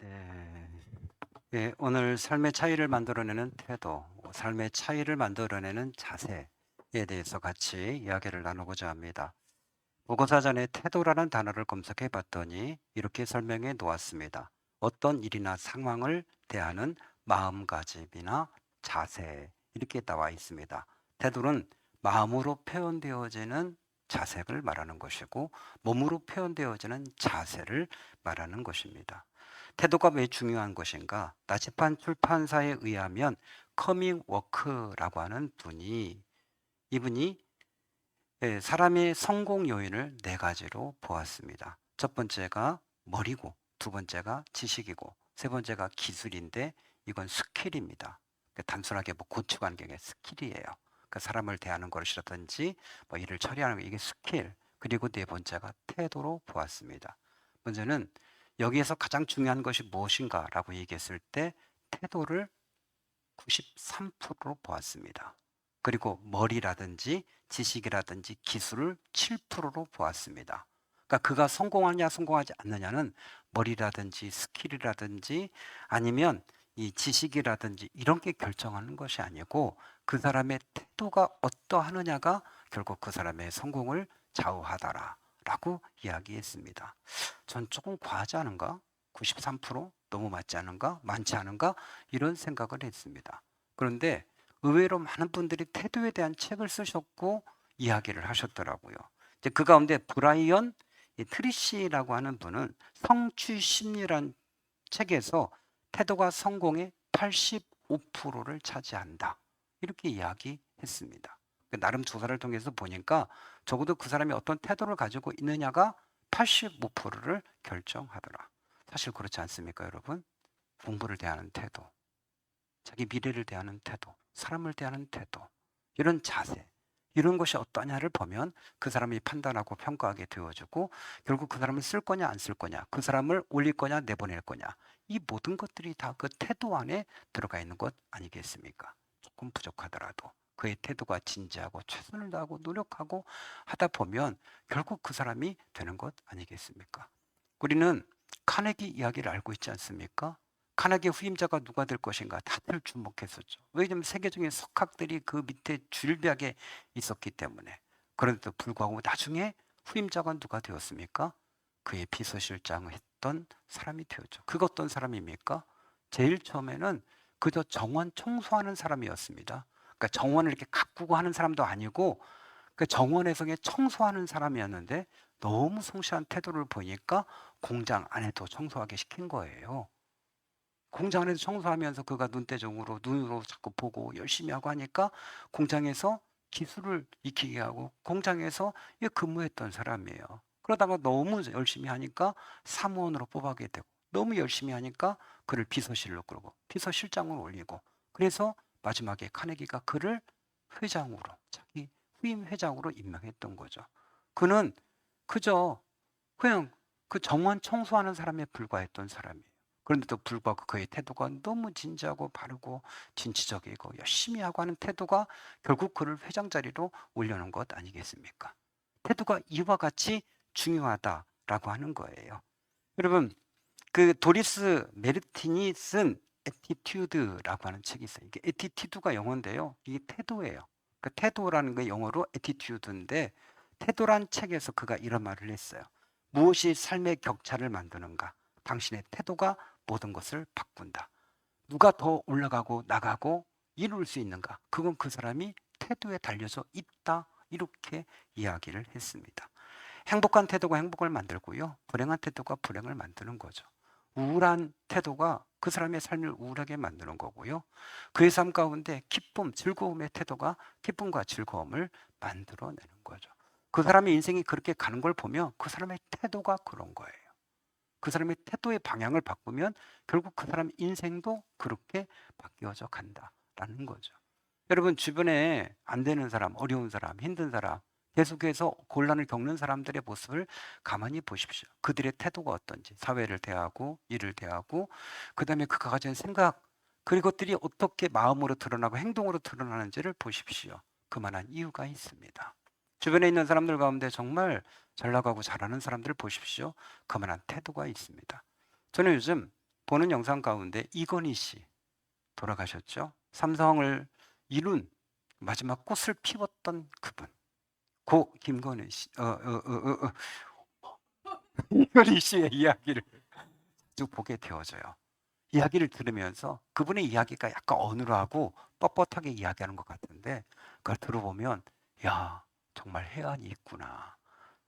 네. 예, 오늘 삶의 차이를 만들어내는 태도, 삶의 차이를 만들어내는 자세에 대해서 같이 이야기를 나누고자 합니다. 보고사전에 태도라는 단어를 검색해 봤더니 이렇게 설명해 놓았습니다. 어떤 일이나 상황을 대하는 마음가짐이나 자세, 이렇게 나와 있습니다. 태도는 마음으로 표현되어지는 자세를 말하는 것이고 몸으로 표현되어지는 자세를 말하는 것입니다. 태도가 왜 중요한 것인가? 나치판 출판사에 의하면 커밍 워크라고 하는 이분이 사람의 성공 요인을 네 가지로 보았습니다. 첫 번째가 머리고, 두 번째가 지식이고, 세 번째가 기술인데 이건 스킬입니다. 단순하게 뭐 고추 관계의 스킬이에요. 사람을 대하는 것이라든지 뭐 일을 처리하는 거, 이게 스킬. 그리고 네 번째가 태도로 보았습니다. 먼저는 여기에서 가장 중요한 것이 무엇인가라고 얘기했을 때 태도를 93%로 보았습니다. 그리고 머리라든지 지식이라든지 기술을 7%로 보았습니다. 그러니까 그가 성공하냐 성공하지 않느냐는 머리라든지 스킬이라든지 아니면 이 지식이라든지 이런 게 결정하는 것이 아니고 그 사람의 태도가 어떠하느냐가 결국 그 사람의 성공을 좌우하더라라고 이야기했습니다. 전 조금 과하지 않은가? 93%? 너무 맞지 않은가? 많지 않은가? 이런 생각을 했습니다. 그런데 의외로 많은 분들이 태도에 대한 책을 쓰셨고 이야기를 하셨더라고요. 이제 그 가운데 브라이언 트리시라고 하는 분은 성취 심리란 책에서 태도가 성공의 85%를 차지한다. 이렇게 이야기했습니다. 나름 조사를 통해서 보니까 적어도 그 사람이 어떤 태도를 가지고 있느냐가 85%를 결정하더라. 사실 그렇지 않습니까, 여러분? 공부를 대하는 태도, 자기 미래를 대하는 태도, 사람을 대하는 태도, 이런 자세, 이런 것이 어떠냐를 보면 그 사람이 판단하고 평가하게 되어지고 결국 그 사람을 쓸 거냐 안 쓸 거냐, 그 사람을 올릴 거냐 내보낼 거냐, 이 모든 것들이 다 그 태도 안에 들어가 있는 것 아니겠습니까? 조금 부족하더라도 그의 태도가 진지하고 최선을 다하고 노력하고 하다 보면 결국 그 사람이 되는 것 아니겠습니까? 우리는 카네기 이야기를 알고 있지 않습니까? 카네기 후임자가 누가 될 것인가 다들 주목했었죠. 왜냐하면 세계적인 석학들이 그 밑에 줄벽에 있었기 때문에. 그런데도 불구하고 나중에 후임자가 누가 되었습니까? 그의 비서실장을 했던 사람이 되었죠. 그가 어떤 사람입니까? 제일 처음에는 그저 정원 청소하는 사람이었습니다. 그러니까 정원을 이렇게 가꾸고 하는 사람도 아니고 그 정원에서 청소하는 사람이었는데 너무 성실한 태도를 보니까 공장 안에도 청소하게 시킨 거예요. 공장 안에서 청소하면서 그가 눈대중으로 눈으로 자꾸 보고 열심히 하고 하니까 공장에서 기술을 익히게 하고 공장에서 근무했던 사람이에요. 그러다가 너무 열심히 하니까 사무원으로 뽑아게 되고 너무 열심히 하니까 그를 비서실로 끌고 비서실장으로 올리고 그래서 마지막에 카네기가 그를 회장으로 자기 후임 회장으로 임명했던 거죠. 그는 그저 그냥 그 정원 청소하는 사람에 불과했던 사람이에요. 그런데도 불구하고 그의 태도가 너무 진지하고 바르고 진취적이고 열심히 하고 하는 태도가 결국 그를 회장 자리로 올려놓은 것 아니겠습니까? 태도가 이와 같이 중요하다라고 하는 거예요. 여러분, 그 도리스 메르틴이 쓴 에티튜드라고 하는 책이 있어요. 이게 에티튜드가 영어인데요. 이게 태도예요. 그 태도라는 게 영어로 에티튜드인데 태도란 책에서 그가 이런 말을 했어요. 무엇이 삶의 격차를 만드는가? 당신의 태도가 모든 것을 바꾼다. 누가 더 올라가고 나가고 이룰 수 있는가? 그건 그 사람이 태도에 달려져 있다. 이렇게 이야기를 했습니다. 행복한 태도가 행복을 만들고요. 불행한 태도가 불행을 만드는 거죠. 우울한 태도가 그 사람의 삶을 우울하게 만드는 거고요. 그의 삶 가운데 기쁨, 즐거움의 태도가 기쁨과 즐거움을 만들어내는 거죠. 그 사람의 인생이 그렇게 가는 걸 보면 그 사람의 태도가 그런 거예요. 그 사람의 태도의 방향을 바꾸면 결국 그 사람 인생도 그렇게 바뀌어져 간다라는 거죠. 여러분 주변에 안 되는 사람, 어려운 사람, 힘든 사람, 계속해서 곤란을 겪는 사람들의 모습을 가만히 보십시오. 그들의 태도가 어떤지, 사회를 대하고 일을 대하고 그다음에 그가 가진 생각 그것들이 어떻게 마음으로 드러나고 행동으로 드러나는지를 보십시오. 그만한 이유가 있습니다. 주변에 있는 사람들 가운데 정말 잘 나가고 잘하는 사람들을 보십시오. 그만한 태도가 있습니다. 저는 요즘 보는 영상 가운데 이건희 씨 돌아가셨죠? 삼성을 이룬 마지막 꽃을 피웠던 그분. 고 김건희 씨, 이건희 씨의 이야기를 쭉 보게 되어져요. 이야기를 들으면서 그분의 이야기가 약간 어눌하고 뻣뻣하게 이야기하는 것 같은데 그걸 들어보면 야, 정말 해안이 있구나.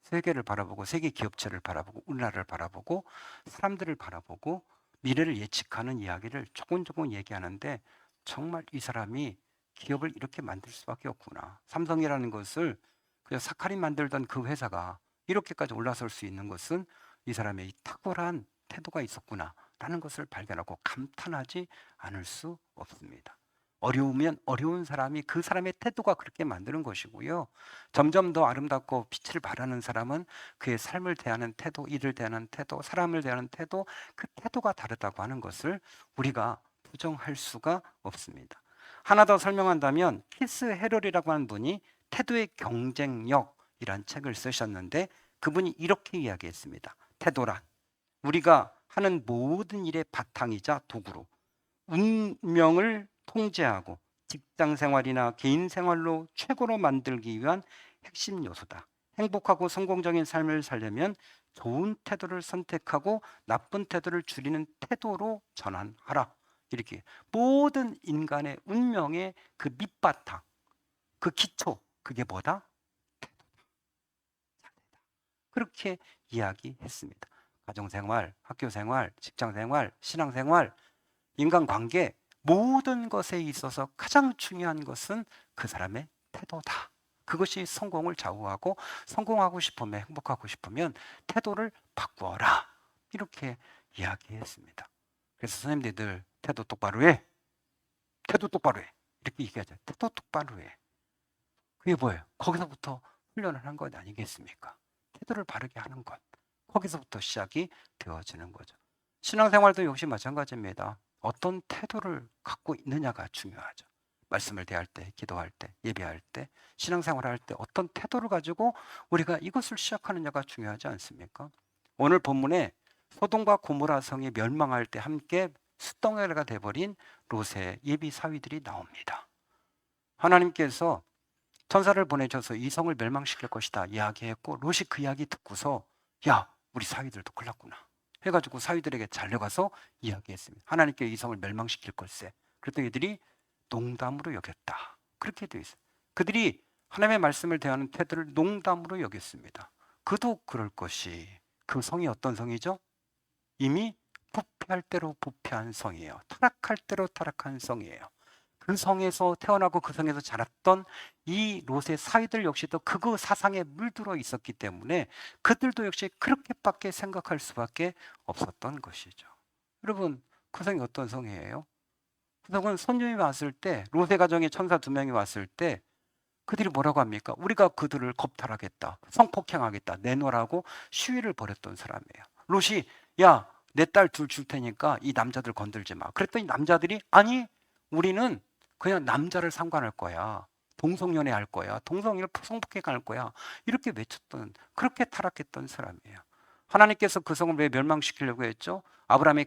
세계를 바라보고 세계 기업체를 바라보고 우리나라를 바라보고 사람들을 바라보고 미래를 예측하는 이야기를 조금 얘기하는데 정말 이 사람이 기업을 이렇게 만들 수밖에 없구나. 삼성이라는 것을 그냥 사카린 만들던 그 회사가 이렇게까지 올라설 수 있는 것은 이 사람의 이 탁월한 태도가 있었구나 라는 것을 발견하고 감탄하지 않을 수 없습니다. 어려우면 어려운 사람이 그 사람의 태도가 그렇게 만드는 것이고요. 점점 더 아름답고 빛을 발하는 사람은 그의 삶을 대하는 태도, 일을 대하는 태도, 사람을 대하는 태도, 그 태도가 다르다고 하는 것을 우리가 부정할 수가 없습니다. 하나 더 설명한다면 키스 헤럴이라고 하는 분이 태도의 경쟁력이란 책을 쓰셨는데 그분이 이렇게 이야기했습니다. 태도란 우리가 하는 모든 일의 바탕이자 도구로 운명을 통제하고 직장 생활이나 개인 생활로 최고로 만들기 위한 핵심 요소다. 행복하고 성공적인 삶을 살려면 좋은 태도를 선택하고 나쁜 태도를 줄이는 태도로 전환하라. 이렇게 모든 인간의 운명의 그 밑바탕, 그 기초, 그게 뭐다? 그렇게 이야기했습니다. 가정생활, 학교생활, 직장생활, 신앙생활, 인간관계 모든 것에 있어서 가장 중요한 것은 그 사람의 태도다. 그것이 성공을 좌우하고 성공하고 싶으면 행복하고 싶으면 태도를 바꾸어라. 이렇게 이야기했습니다. 그래서 선생님들 늘 태도 똑바로 해. 태도 똑바로 해. 이렇게 얘기하죠. 태도 똑바로 해. 그게 뭐예요? 거기서부터 훈련을 한 것 아니겠습니까? 태도를 바르게 하는 것. 거기서부터 시작이 되어지는 거죠. 신앙생활도 역시 마찬가지입니다. 어떤 태도를 갖고 있느냐가 중요하죠. 말씀을 대할 때, 기도할 때, 예배할 때, 신앙생활을 할 때 어떤 태도를 가지고 우리가 이것을 시작하느냐가 중요하지 않습니까? 오늘 본문에 소돔과 고모라 성이 멸망할 때 함께 숫덩어리가 돼버린 롯의 예비 사위들이 나옵니다. 하나님께서 천사를 보내셔서 이 성을 멸망시킬 것이다 이야기했고 롯이 그 이야기 듣고서 야 우리 사위들도 큰일 났구나 해가지고 사위들에게 달려가서 이야기했습니다. 하나님께 이 성을 멸망시킬 걸세. 그랬더니 이들이 농담으로 여겼다. 그렇게 되어 있어요. 그들이 하나님의 말씀을 대하는 태도를 농담으로 여겼습니다. 그도 그럴 것이 그 성이 어떤 성이죠? 이미 부패할 대로 부패한 성이에요. 타락할 대로 타락한 성이에요. 그 성에서 태어나고 그 성에서 자랐던 이 롯의 사위들 역시도 그 사상에 물들어 있었기 때문에 그들도 역시 그렇게밖에 생각할 수밖에 없었던 것이죠. 여러분, 그 성이 어떤 성이에요? 그 성은 선녀이 왔을 때 롯의 가정에 천사 2명이 왔을 때 그들이 뭐라고 합니까? 우리가 그들을 겁탈하겠다, 성폭행하겠다, 내놓으라고 시위를 벌였던 사람이에요. 롯이 야, 내 딸 둘 줄 테니까 이 남자들 건들지 마. 그랬더니 남자들이 아니 우리는 그냥 남자를 상관할 거야. 동성연애 할 거야. 동성애를 성폭행할 거야. 이렇게 외쳤던, 그렇게 타락했던 사람이에요. 하나님께서 그 성을 왜 멸망시키려고 했죠? 아브라함이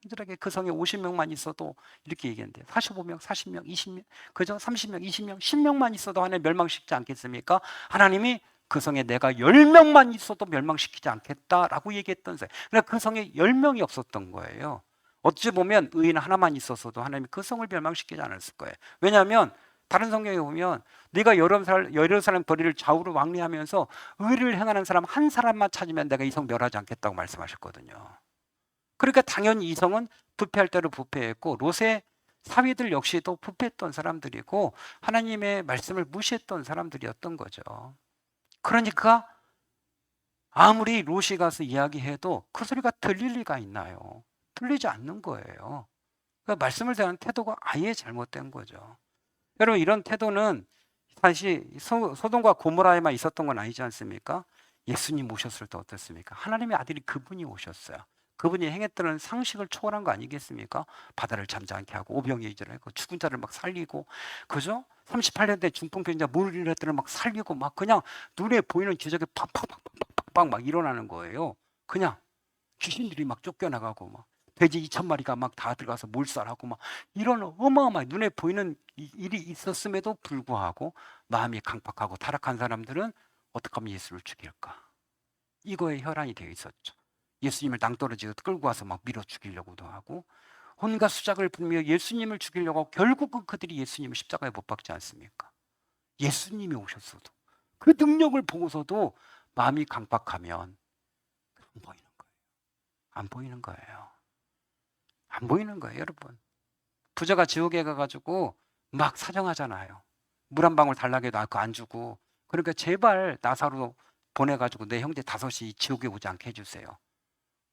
간절하게 그 성에 50명만 있어도 이렇게 얘기했는데 45명, 40명, 20명, 그죠? 30명, 20명, 10명만 있어도 하나님 멸망시키지 않겠습니까? 하나님이 그 성에 내가 10명만 있어도 멸망시키지 않겠다라고 얘기했던 사람. 그러니까 그 성에 10명이 없었던 거예요. 어찌 보면 의인 하나만 있었어도 하나님이 그 성을 멸망시키지 않았을 거예요. 왜냐하면 다른 성경에 보면 네가 여러 사람 거리를 좌우로 왕래하면서 의를 행하는 사람 한 사람만 찾으면 내가 이 성 멸하지 않겠다고 말씀하셨거든요. 그러니까 당연히 이 성은 부패할 대로 부패했고 롯의 사위들 역시도 부패했던 사람들이고 하나님의 말씀을 무시했던 사람들이었던 거죠. 그러니까 아무리 롯이 가서 이야기해도 그 소리가 들릴 리가 있나요? 들리지 않는 거예요. 그러니까 말씀을 대하는 태도가 아예 잘못된 거죠. 여러분 이런 태도는 사실 소돔과 고모라에만 있었던 건 아니지 않습니까? 예수님 오셨을 때 어떻습니까? 하나님의 아들이 그분이 오셨어요. 그분이 행했던 상식을 초월한 거 아니겠습니까? 바다를 잠잠케 하고 오병이어를 하고 죽은 자를 막 살리고 그죠? 38년대 중풍병자 물을 했더니 막 살리고 막 그냥 눈에 보이는 기적이 팍팍팍팍팍팍 막 일어나는 거예요. 그냥 귀신들이 막 쫓겨나가고 막 돼지 2,000마리가 막 다 들어가서 몰살하고 막 이런 어마어마한 눈에 보이는 일이 있었음에도 불구하고 마음이 강팍하고 타락한 사람들은 어떻게 하면 예수를 죽일까? 이거에 혈안이 되어 있었죠. 예수님을 낭떠러지로 끌고 와서 막 밀어 죽이려고도 하고 온갖 수작을 부리며 예수님을 죽이려고 결국은 그들이 예수님을 십자가에 못 박지 않습니까? 예수님이 오셨어도 그 능력을 보고서도 마음이 강팍하면 안 보이는 거예요. 안 보이는 거예요. 안 보이는 거예요, 여러분. 부자가 지옥에 가가지고 막 사정하잖아요. 물 한 방울 달라고 해도 안 주고. 그러니까 제발 나사로 보내가지고 내 형제 5이 지옥에 오지 않게 해주세요.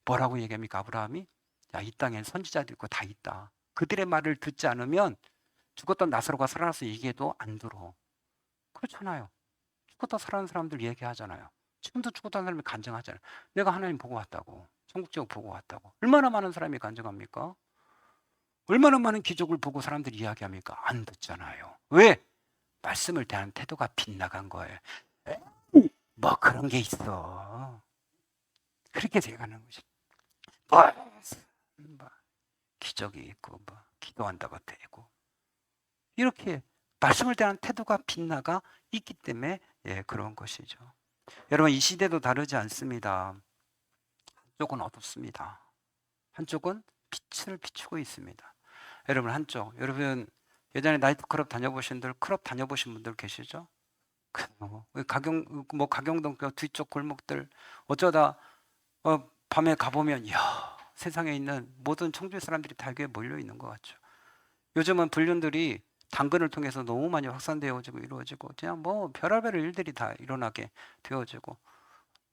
뭐라고 얘기합니까, 아브라함이? 야, 이 땅엔 선지자도 있고 다 있다. 그들의 말을 듣지 않으면 죽었던 나사로가 살아나서 얘기해도 안 들어. 그렇잖아요. 죽었다 살아난 사람들 얘기하잖아요. 지금도 죽었다는 사람이 간증하잖아요. 내가 하나님 보고 왔다고. 천국지옥 보고 왔다고. 얼마나 많은 사람이 간증합니까? 얼마나 많은 기적을 보고 사람들이 이야기합니까? 안 듣잖아요. 왜? 말씀을 대하는 태도가 빗나간 거예요. 뭐 그런 게 있어. 그렇게 돼가는 거죠. 뭐 기적이 있고 뭐 기도한다고 되고 이렇게 말씀을 대하는 태도가 빗나가 있기 때문에 그런 것이죠. 여러분 이 시대도 다르지 않습니다. 한쪽은 어둡습니다. 한쪽은 빛을 비추고 있습니다. 여러분 한쪽 여러분 예전에 나이트클럽 다녀보신 분들 클럽 다녀보신 분들 계시죠? 가경동 뒤쪽 골목들 어쩌다 밤에 가보면 이야 세상에 있는 모든 청주의 사람들이 다 여기에 몰려 있는 것 같죠. 요즘은 불륜들이 당근을 통해서 너무 많이 확산되어지고 이루어지고 그냥 뭐 별의별 일들이 다 일어나게 되어지고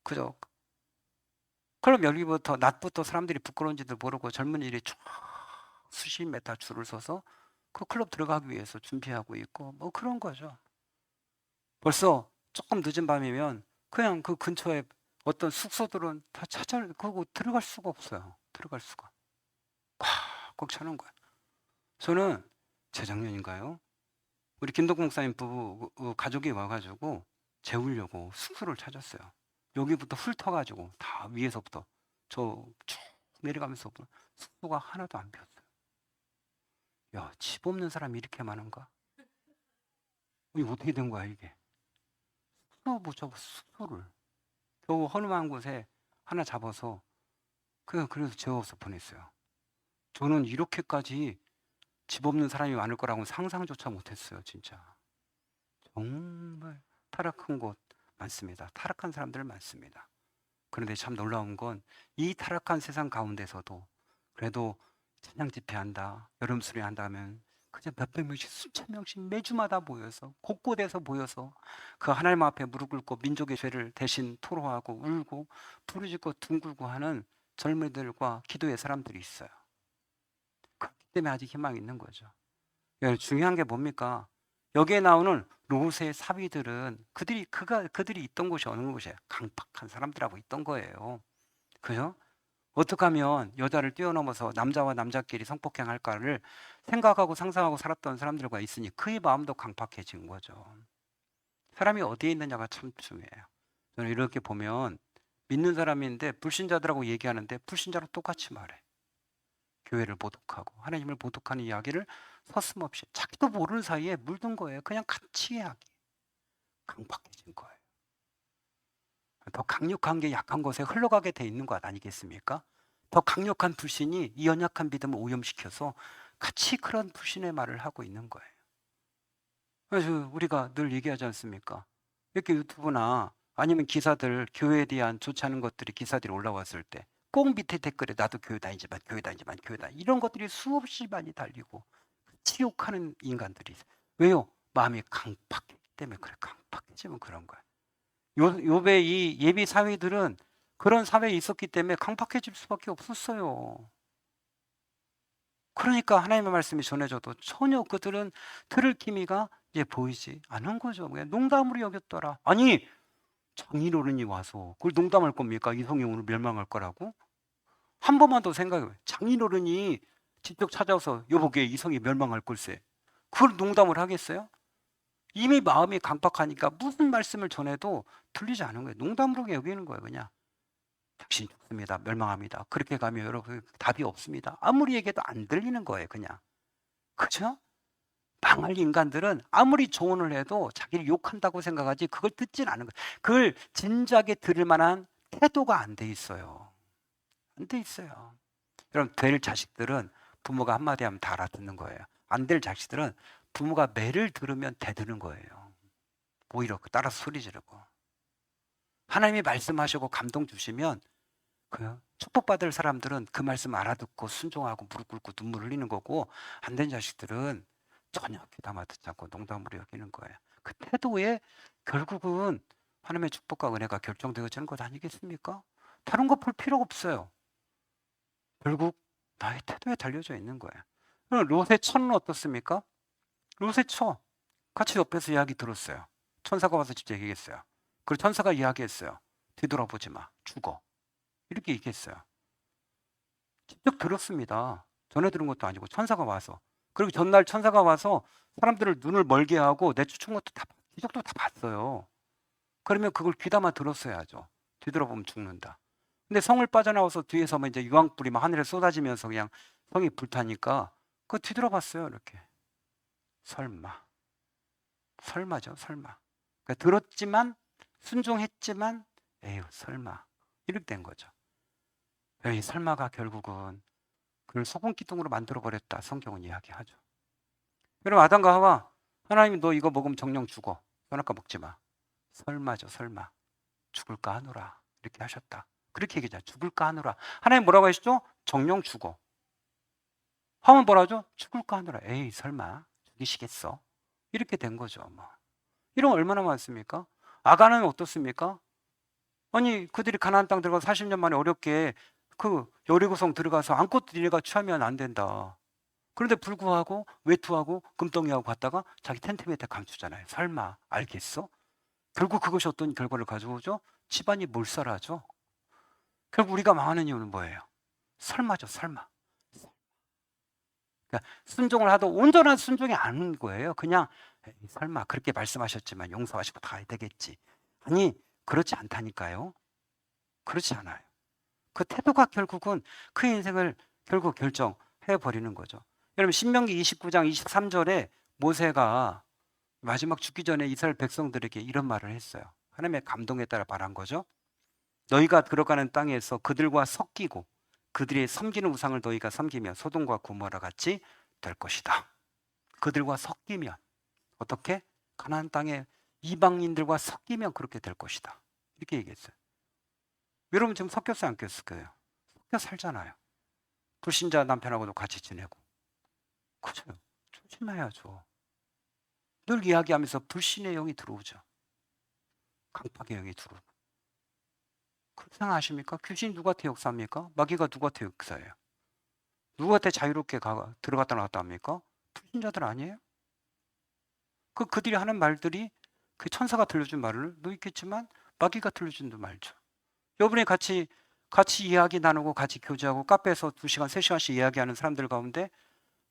그죠. 클럽 열기부터 낮부터 사람들이 부끄러운지도 모르고 젊은이들이 쫙 수십 메타 줄을 서서 그 클럽 들어가기 위해서 준비하고 있고 뭐 그런 거죠. 벌써 조금 늦은 밤이면 그냥 그 근처에 어떤 숙소들은 다 그거 들어갈 수가 없어요. 들어갈 수가. 꽉 차는 거야. 저는 재작년인가요? 우리 김덕국 목사님 부부 가족이 와가지고 재우려고 숙소를 찾았어요. 여기부터 훑어가지고 다 위에서부터 저 쭉 내려가면서 숙소가 하나도 안 비었어요. 야, 집 없는 사람이 이렇게 많은가? 이거 어떻게 된 거야 이게? 숙소 못 잡았어 숙소를. 겨우 허름한 곳에 하나 잡아서 그래서 재워서 보냈어요. 저는 이렇게까지 집 없는 사람이 많을 거라고는 상상조차 못했어요, 진짜. 정말 타락한 곳 많습니다. 타락한 사람들 많습니다. 그런데 참 놀라운 건 이 타락한 세상 가운데서도 그래도 찬양 집회한다, 여름 수련 한다면 그냥 몇백 명씩 수천 명씩 매주마다 모여서 곳곳에서 모여서 그 하나님 앞에 무릎 꿇고 민족의 죄를 대신 토로하고 울고 부르짖고 둥글고 하는 젊은이들과 기도의 사람들이 있어요. 그렇기 때문에 아직 희망이 있는 거죠. 중요한 게 뭡니까? 여기에 나오는 롯의 사위들은 그들이 있던 곳이 어느 곳이에요? 강팍한 사람들하고 있던 거예요. 그죠? 어떻게 하면 여자를 뛰어넘어서 남자와 남자끼리 성폭행할까를 생각하고 상상하고 살았던 사람들과 있으니 그의 마음도 강팍해진 거죠. 사람이 어디에 있느냐가 참 중요해요. 저는 이렇게 보면 믿는 사람인데 불신자들하고 얘기하는데 불신자로 똑같이 말해. 교회를 모독하고 하나님을 모독하는 이야기를 서슴없이 자기도 모르는 사이에 물든 거예요. 그냥 같이 이야기. 강팍해진 거예요. 더 강력한 게 약한 것에 흘러가게 돼 있는 것 아니겠습니까? 더 강력한 불신이 이 연약한 믿음을 오염시켜서 같이 그런 불신의 말을 하고 있는 거예요. 그래서 우리가 늘 얘기하지 않습니까? 이렇게 유튜브나 아니면 기사들 교회에 대한 좋지 않은 것들이 기사들이 올라왔을 때 꼭 밑에 댓글에 나도 교회 다니지만 이런 것들이 수없이 많이 달리고 치욕하는 인간들이 있어요. 왜요? 마음이 강팍했기 때문에 그래. 강팍해지면 그런 거야. 요배 이 예비 사회들은 그런 사회에 있었기 때문에 강팍해질 수밖에 없었어요. 그러니까 하나님의 말씀이 전해져도 전혀 그들은 들을 기미가 이제 보이지 않은 거죠. 그냥 농담으로 여겼더라. 아니 장인어른이 와서 그걸 농담할 겁니까? 이성이 오늘 멸망할 거라고? 한 번만 더 생각해요. 장인어른이 직접 찾아와서 여보게 이성이 멸망할 걸세. 그걸 농담을 하겠어요? 이미 마음이 강팍하니까 무슨 말씀을 전해도 들리지 않은 거예요. 농담으로 여기는 거예요, 그냥. 당신 죽습니다. 멸망합니다. 그렇게 가면 여러분 답이 없습니다. 아무리 얘기해도 안 들리는 거예요, 그냥. 그죠? 망할 인간들은 아무리 조언을 해도 자기를 욕한다고 생각하지 그걸 듣진 않은 거예요. 그걸 진지하게 들을 만한 태도가 안 돼 있어요. 안 돼 있어요. 여러분, 될 자식들은 부모가 한마디 하면 다 알아듣는 거예요. 안 될 자식들은 부모가 매를 들으면 대드는 거예요. 오히려 따라서 소리 지르고. 하나님이 말씀하시고 감동 주시면 그 축복받을 사람들은 그 말씀 알아듣고 순종하고 무릎 꿇고 눈물 흘리는 거고, 안 된 자식들은 전혀 귀담아 듣지 않고 농담으로 여기는 거예요. 그 태도에 결국은 하나님의 축복과 은혜가 결정되어지는 것 아니겠습니까? 다른 거 볼 필요가 없어요. 결국 나의 태도에 달려져 있는 거예요. 그럼 롯의 처는 어떻습니까? 롯의 처 같이 옆에서 이야기 들었어요. 천사가 와서 직접 얘기했어요. 그리고 천사가 이야기했어요. 뒤돌아보지 마, 죽어. 이렇게 얘기했어요. 직접 들었습니다. 전에 들은 것도 아니고 천사가 와서. 그리고 전날 천사가 와서 사람들을 눈을 멀게 하고 내쫓은 것도 다, 기적도 다 봤어요. 그러면 그걸 귀담아 들었어야죠. 뒤돌아보면 죽는다. 근데 성을 빠져나와서 뒤에서 이제 유황불이 막 하늘에 쏟아지면서 그냥 성이 불타니까 그거 뒤돌아봤어요. 이렇게. 설마죠, 설마. 그러니까 들었지만 순종했지만 에휴 설마 이렇게 된 거죠. 이 설마가 결국은 그를 소금 기둥으로 만들어 버렸다. 성경은 이야기하죠. 여러분, 아담과 하와, 하나님이 너 이거 먹으면 정령 죽어. 선악과 먹지 마. 설마죠, 설마. 죽을까 하노라. 이렇게 하셨다. 그렇게 얘기하죠. 죽을까 하노라. 하나님 뭐라고 하시죠? 정령 죽어. 하와는 뭐라 하죠? 죽을까 하노라. 에이 설마 죽이시겠어? 이렇게 된 거죠. 뭐. 이런 거 얼마나 많습니까? 아간은 어떻습니까? 아니 그들이 가나안 땅 들어가서 40년 만에 어렵게 그 여리고성 들어가서 안고 니네가 취하면 안 된다. 그런데 불구하고 외투하고 금덩이하고 갔다가 자기 텐트 밑에 감추잖아요. 설마 알겠어? 결국 그것이 어떤 결과를 가져오죠? 집안이 몰살하죠. 결국 우리가 망하는 이유는 뭐예요? 설마죠, 설마. 그러니까 순종을 하도 온전한 순종이 아닌 거예요. 그냥 설마 그렇게 말씀하셨지만 용서하시고 다 되겠지. 아니 그렇지 않다니까요. 그렇지 않아요. 그 태도가 결국은 그 인생을 결국 결정해 버리는 거죠. 여러분 신명기 29장 23절에 모세가 마지막 죽기 전에 이스라엘 백성들에게 이런 말을 했어요. 하나님의 감동에 따라 말한 거죠. 너희가 들어가는 땅에서 그들과 섞이고 그들이 섬기는 우상을 너희가 섬기면 소돔과 고모라 같이 될 것이다. 그들과 섞이면 어떻게? 가나안 땅에 이방인들과 섞이면 그렇게 될 것이다. 이렇게 얘기했어요. 여러분 지금 섞였어요, 안 꼈을까요? 섞여 살잖아요. 불신자 남편하고도 같이 지내고. 그죠? 조심해야죠. 늘 이야기하면서 불신의 영이 들어오죠. 강팍의 영이 들어오고. 그렇게 생각하십니까? 귀신이 누구한테 역사합니까? 마귀가 누구한테 역사해요? 누구한테 자유롭게 들어갔다 나왔다 합니까? 불신자들 아니에요? 그들이 하는 말들이 그 천사가 들려준 말도 있겠지만 마귀가 들려준 말죠. 여러분이 같이 이야기 나누고 같이 교제하고 카페에서 2시간, 3시간씩 이야기하는 사람들 가운데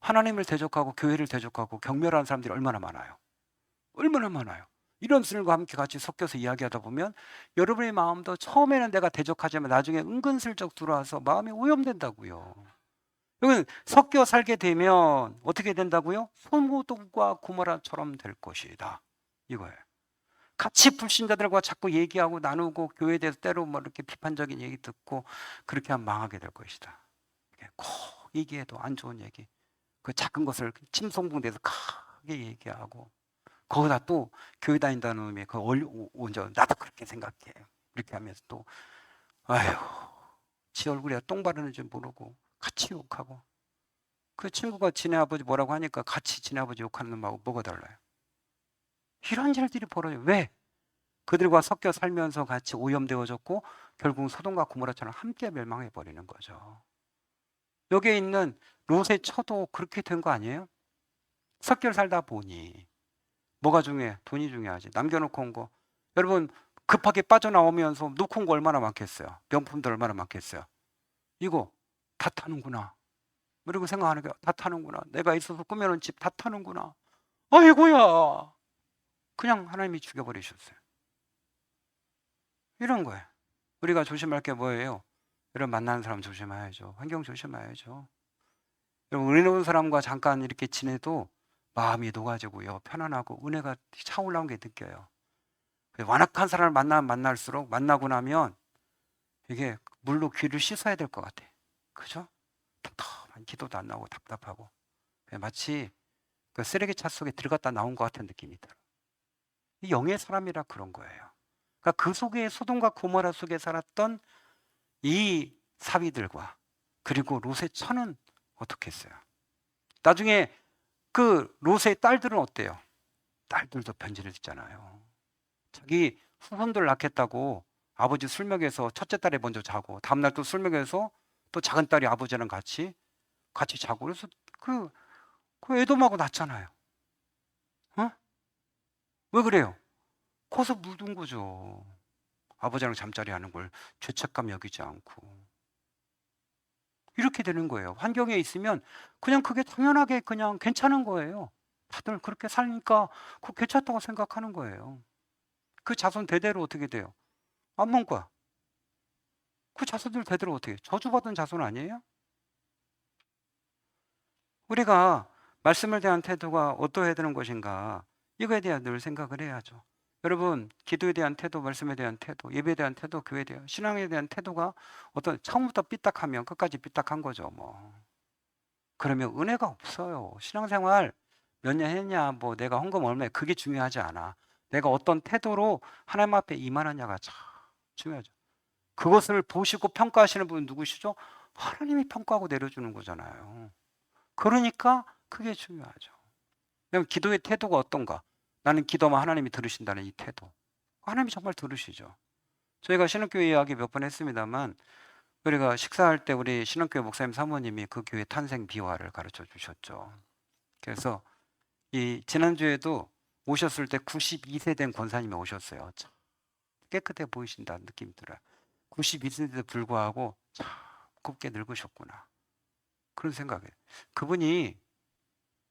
하나님을 대적하고 교회를 대적하고 경멸하는 사람들이 얼마나 많아요. 얼마나 많아요. 이런 분들과 함께 같이 섞여서 이야기하다 보면 여러분의 마음도 처음에는 내가 대적하지만 나중에 은근슬쩍 들어와서 마음이 오염된다고요. 여기는 섞여 살게 되면 어떻게 된다고요? 소돔과 고모라처럼 될 것이다. 이거예요. 같이 불신자들과 자꾸 얘기하고 나누고 교회에 대해서 때로 뭐 이렇게 비판적인 얘기 듣고 그렇게 하면 망하게 될 것이다. 꼭 얘기해도 안 좋은 얘기. 그 작은 것을 침송봉대에서 크게 얘기하고 거기다 또 교회 다닌다는 의미에 그 온전 나도 그렇게 생각해. 이렇게 하면서 또 아휴 지 얼굴에 똥 바르는 줄 모르고 같이 욕하고 그 친구가 지네 아버지 뭐라고 하니까 같이 지네 아버지 욕하는 놈하고 뭐가 달라요? 이런 일들이 벌어져요. 왜? 그들과 섞여 살면서 같이 오염되어졌고 결국 소돔과 고모라처럼 함께 멸망해 버리는 거죠. 여기에 있는 롯의 처도 그렇게 된 거 아니에요? 섞여 살다 보니 뭐가 중요해? 돈이 중요하지. 남겨놓고 온 거. 여러분 급하게 빠져나오면서 놓고 온 거 얼마나 많겠어요? 명품들 얼마나 많겠어요? 이거 다 타는구나. 그리고 생각하는 게 다 타는구나. 내가 있어서 꾸며놓은 집 다 타는구나. 아이고야. 그냥 하나님이 죽여버리셨어요. 이런 거예요. 우리가 조심할 게 뭐예요? 여러분 만나는 사람 조심해야죠. 환경 조심해야죠. 여러분 은혜 온 사람과 잠깐 이렇게 지내도 마음이 녹아지고요. 편안하고 은혜가 차올라온 게 느껴요. 완악한 사람을 만나면 만날수록 만나고 나면 이게 물로 귀를 씻어야 될 것 같아. 그죠? 답답한 기도도 안 나오고 답답하고 마치 그 쓰레기차 속에 들어갔다 나온 것 같은 느낌이 들어. 이 영의 사람이라 그런 거예요. 그러니까 그 속에 소돔과 고모라 속에 살았던 이 사위들과 그리고 롯의 처는 어떻게 했어요? 나중에 그 롯의 딸들은 어때요? 딸들도 편지를 듣잖아요. 자기 후손들 낳겠다고 아버지 술 먹여서 첫째 딸이 먼저 자고 다음날 또 술 먹여서 또 작은 딸이 아버지랑 같이 자고 그래서 그 애돔하고 낳잖아요. 어? 왜 그래요? 커서 묻은 거죠. 아버지랑 잠자리 하는 걸 죄책감 여기지 않고. 이렇게 되는 거예요. 환경에 있으면 그냥 그게 당연하게 그냥 괜찮은 거예요. 다들 그렇게 사니까 그거 괜찮다고 생각하는 거예요. 그 자손 대대로 어떻게 돼요? 암몬과 그 자손들 대대로 어떻게 해요? 저주받은 자손 아니에요? 우리가 말씀을 대한 태도가 어떠해야 되는 것인가 이거에 대한 늘 생각을 해야죠. 여러분 기도에 대한 태도, 말씀에 대한 태도, 예배에 대한 태도, 교회에 대한 신앙에 대한 태도가 어떤 처음부터 삐딱하면 끝까지 삐딱한 거죠. 뭐 그러면 은혜가 없어요. 신앙생활 몇 년 했냐, 뭐 내가 헌금 얼마에 그게 중요하지 않아. 내가 어떤 태도로 하나님 앞에 임하느냐가 참 중요하죠. 그것을 보시고 평가하시는 분은 누구시죠? 하나님이 평가하고 내려주는 거잖아요. 그러니까 그게 중요하죠. 그럼 기도의 태도가 어떤가? 나는 기도만 하나님이 들으신다는 이 태도. 하나님이 정말 들으시죠. 저희가 신학교회 이야기 몇 번 했습니다만 우리가 식사할 때 우리 신학교회 목사님 사모님이 그 교회 탄생 비화를 가르쳐 주셨죠. 그래서 이 지난주에도 오셨을 때 92세 된 권사님이 오셨어요. 참 깨끗해 보이신다는 느낌이 들어요. 92세인데도 불구하고 참 곱게 늙으셨구나. 그런 생각에 그분이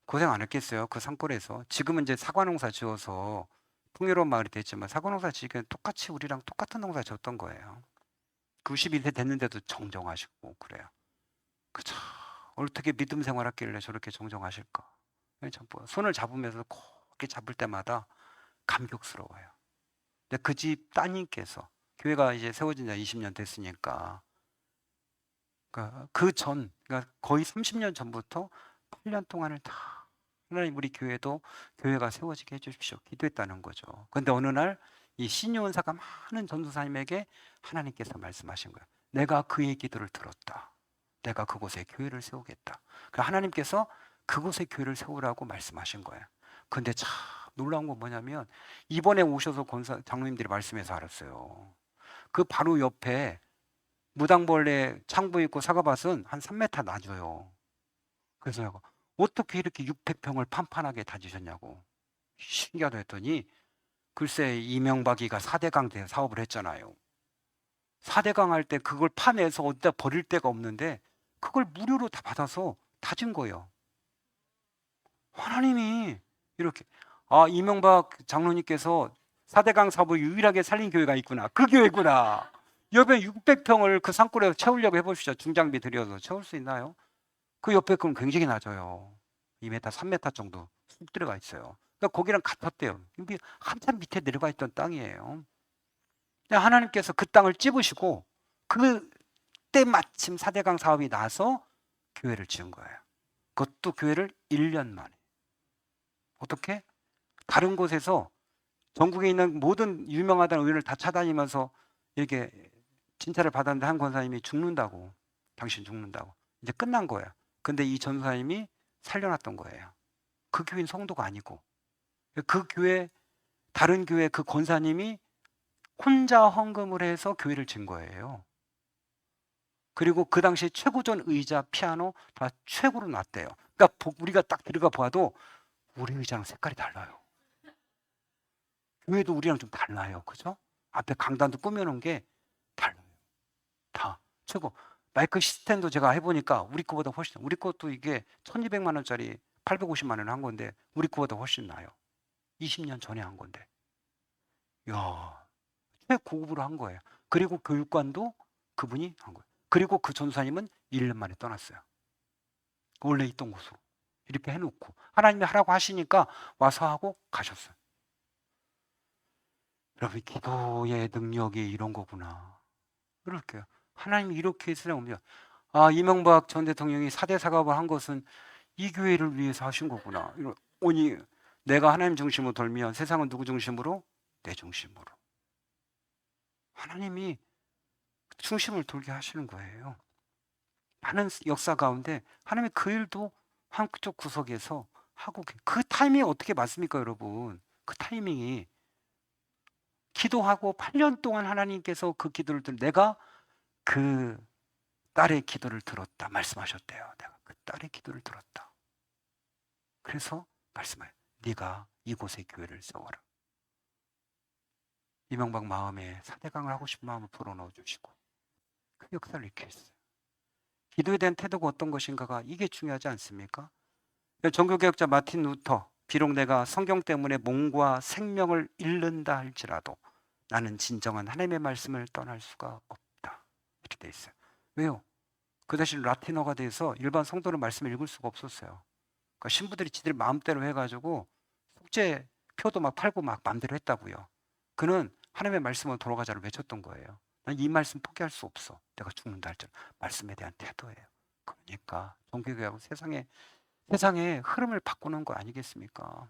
고생 안 했겠어요. 그 산골에서. 지금은 이제 사과농사 지어서 풍요로운 마을이 됐지만 사과농사 지기엔 똑같이 우리랑 똑같은 농사 지었던 거예요. 92세 됐는데도 정정하시고 그래요. 그쵸. 어떻게 믿음 생활했길래 저렇게 정정하실까? 참 손을 잡으면서 곱게 잡을 때마다 감격스러워요. 근데 그 집 따님께서 교회가 이제 세워진 지 20년 됐으니까 그러니까 거의 30년 전부터 8년 동안을 다 하나님 우리 교회가 세워지게 해주십시오. 기도했다는 거죠. 그런데 어느 날 이 신요원사가 많은 전도사님에게 하나님께서 말씀하신 거예요. 내가 그의 기도를 들었다. 내가 그곳에 교회를 세우겠다. 그러니까 하나님께서 그곳에 교회를 세우라고 말씀하신 거예요. 근데 참 놀라운 건 뭐냐면 이번에 오셔서 장로님들이 말씀해서 알았어요. 그 바로 옆에 무당벌레 창부 있고 사과밭은 한 3m 낮아요. 그래서 내가 어떻게 이렇게 600평을 판판하게 다지셨냐고 신기하다 했더니 글쎄 이명박이가 4대강 사업을 했잖아요. 4대강 할 때 그걸 파내서 어디다 버릴 데가 없는데 그걸 무료로 다 받아서 다진 거예요. 하나님이 이렇게 이명박 장로님께서 4대강 사업을 유일하게 살린 교회가 있구나. 그 교회구나. 옆에 600평을 그 산골에 채우려고 해보시죠. 중장비 들여서 채울 수 있나요? 그 옆에 그럼 굉장히 낮아요. 2m, 3m 정도 쑥 들어가 있어요. 그러니까 거기랑 같았대요. 한참 밑에 내려가 있던 땅이에요. 하나님께서 그 땅을 찝으시고 그때 마침 4대강 사업이 나서 교회를 지은 거예요. 그것도 교회를 1년 만에. 어떻게? 다른 곳에서 전국에 있는 모든 유명하다는 의원을 다 찾아다니면서 이렇게 진찰을 받았는데 한 권사님이 죽는다고. 당신 죽는다고. 이제 끝난 거예요. 근데 이 전사님이 살려놨던 거예요. 그 교인 성도가 아니고. 그 교회, 다른 교회 그 권사님이 혼자 헌금을 해서 교회를 진 거예요. 그리고 그 당시 최고전 의자, 피아노 다 최고로 놨대요. 그러니까 우리가 딱 들어가 봐도 우리 의자랑 색깔이 달라요. 교회도 우리랑 좀 달라요. 그죠? 앞에 강단도 꾸며놓은 게 달라요. 다 최고. 마이크 시스템도 제가 해보니까 우리 거보다 훨씬, 우리 것도 이게 1200만 원짜리 850만 원을 한 건데 우리 거보다 훨씬 나아요. 20년 전에 한 건데. 이야, 최고급으로 한 거예요. 그리고 교육관도 그분이 한 거예요. 그리고 그 전사님은 1년 만에 떠났어요. 원래 있던 곳으로. 이렇게 해놓고 하나님이 하라고 하시니까 와서 하고 가셨어요. 여러분, 기도의 능력이 이런 거구나. 그럴게요. 하나님이 이렇게 쓰라면, 이명박 전 대통령이 4대 사과를 한 것은 이 교회를 위해서 하신 거구나. 오니 내가 하나님 중심으로 돌면 세상은 누구 중심으로? 내 중심으로. 하나님이 중심을 돌게 하시는 거예요. 많은 역사 가운데 하나님이 그 일도 한쪽 구석에서 하고 그 타이밍이 어떻게 맞습니까, 여러분? 그 타이밍이 기도하고 8년 동안 하나님께서 그 기도를 내가 그 딸의 기도를 들었다 말씀하셨대요. 내가 그 딸의 기도를 들었다. 그래서 말씀해요. 네가 이곳에 교회를 세워라. 이명박 마음에 사대강을 하고 싶은 마음을 불어넣어 주시고 그 역사를 이렇게 했어요. 기도에 대한 태도가 어떤 것인가가 이게 중요하지 않습니까? 종교개혁자 마틴 루터, 비록 내가 성경 때문에 몸과 생명을 잃는다 할지라도 나는 진정한 하나님의 말씀을 떠날 수가 없다. 이렇게 돼 있어요. 왜요? 그 대신 라틴어가 돼서 일반 성도는 말씀을 읽을 수가 없었어요. 그러니까 신부들이 지들 마음대로 해가지고 속죄 표도 막 팔고 막 마음대로 했다고요. 그는 하나님의 말씀으로 돌아가자를 외쳤던 거예요. 난 이 말씀 포기할 수 없어. 내가 죽는다 할지라도 말씀에 대한 태도예요. 그러니까 종교개혁은 세상의 흐름을 바꾸는 거 아니겠습니까?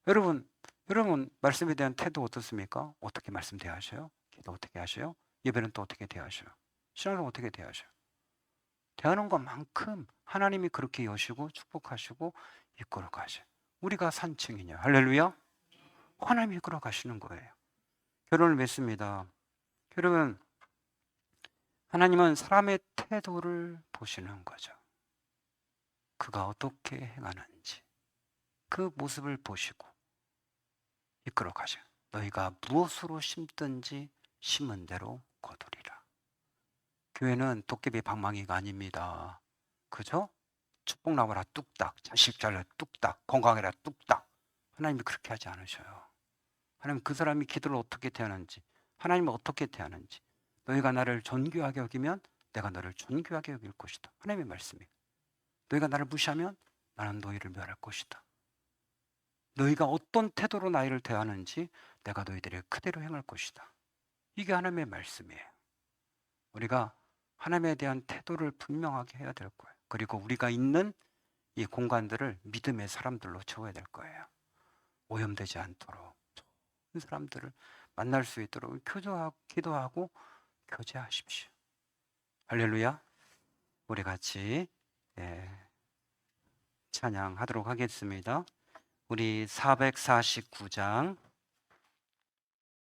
여러분 말씀에 대한 태도 어떻습니까? 어떻게 말씀 대하셔요? 기도 어떻게 하셔요? 예배는 또 어떻게 대하셔요? 신앙은 어떻게 대하셔요? 대하는 것만큼 하나님이 그렇게 여시고 축복하시고 이끌어 가셔요. 우리가 산증이냐? 할렐루야. 하나님이 이끌어 가시는 거예요. 결론을 맺습니다. 여러분, 하나님은 사람의 태도를 보시는 거죠. 그가 어떻게 행하는지 그 모습을 보시고 이끌어 가셔. 너희가 무엇으로 심든지 심은 대로 거두리라. 교회는 도깨비 방망이가 아닙니다. 그죠? 축복 나와라 뚝딱, 자식 잘라 뚝딱, 건강해라 뚝딱. 하나님이 그렇게 하지 않으셔요. 하나님 그 사람이 기도를 어떻게 대하는지, 하나님은 어떻게 대하는지. 너희가 나를 존귀하게 여기면 내가 너를 존귀하게 여길 것이다. 하나님의 말씀이에요. 너희가 나를 무시하면 나는 너희를 멸할 것이다. 너희가 어떤 태도로 나를 대하는지 내가 너희들의 그대로 행할 것이다. 이게 하나님의 말씀이에요. 우리가 하나님에 대한 태도를 분명하게 해야 될 거예요. 그리고 우리가 있는 이 공간들을 믿음의 사람들로 채워야 될 거예요. 오염되지 않도록 좋은 사람들을 만날 수 있도록 교조하고 기도하고 교제하십시오. 할렐루야. 우리 같이 찬양하도록 하겠습니다. 우리 449장